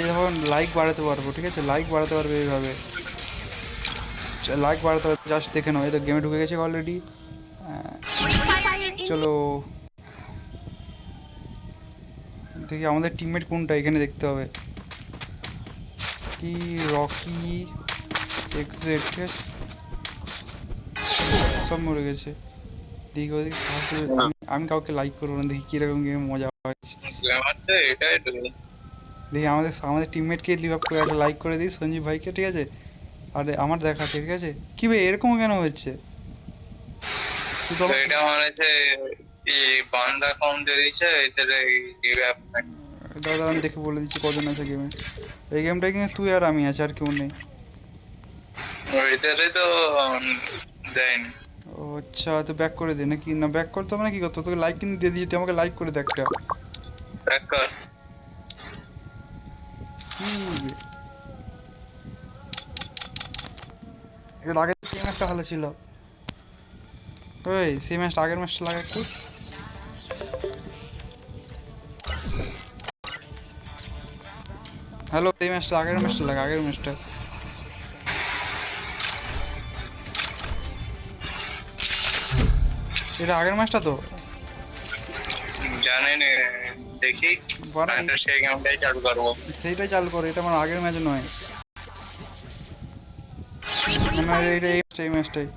যখন লাইক বাড়াতে পারবো, ঠিক আছে, লাইক বাড়াতে পারবে এইভাবে, লাইক বাড়াতে পারবে। জাস্ট দেখে নাও, এই তো গেমে ঢুকে গেছে অলরেডি। চলো দেখি আমাদের টিমমেট কোনটা, এখানে দেখতে হবে কি, রকি এক্সেট, ঠিক আছে, সব মরে গেছে। দেখি ওদিকে আমি কাউকে লাইক করবো না, দেখি কিরকম গেমে মজা হচ্ছে। দেখি আমাদের আমাদের টিমমেটকে লিভ আপ করে একটা লাইক করে দিই সঞ্জীব ভাইকে, ঠিক আছে। আর আমার দেখাচ্ছে, ঠিক আছে। কি ভাই এরকম কেন হচ্ছে? এটা মনে হচ্ছে বান্দা কম দিয়েছে দাদা আমি দেখে বলে দিচ্ছি কজন আছে গেমে। এই গেমটায় কিন্তু তুই আর আমি আছি, আর কেউ নেই। ওইটারে তো দেয়নি। ও আচ্ছা, তো ব্যাক করে দে নাকি? না ব্যাক করতে হবে না, কি করতে তোকে লাইক কিন্তু দিয়ে দিয়েছি, তুই আমাকে লাইক করে দে একটা। ব্যাক কর। কি এর আগে সেই ম্যাচটা ভালো ছিল। ওই সেই ম্যাচটা, আগের ম্যাচটা লাগা একটু। হ্যালো, এই ম্যাচটা, আগের ম্যাচটা লাগা, আগের ম্যাচটা। এটা আগের ম্যাচটা তো জানেন, দেখি সেই গেমটাই চালু করবো। সেইটাই চালু করে, এটা আমার আগের ম্যাচ নয়। মানে এটা এই ম্যাচটাই।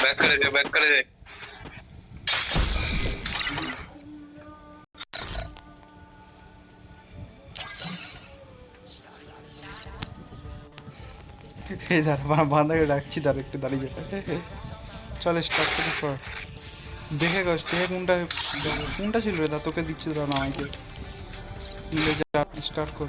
ব্যাক করে দে, ব্যাক করে দে। এই দাঁড়া, বান্দাকে ডাকছি, দাঁড়া একটু দাঁড়িয়ে চলে স্টার্ট করে পর দেখে গেছ দেখে কোনটা কোনটা ছিল রে, তোকে দিচ্ছি, দাঁড়া না আমাকে মিলে যা, স্টার্ট কর।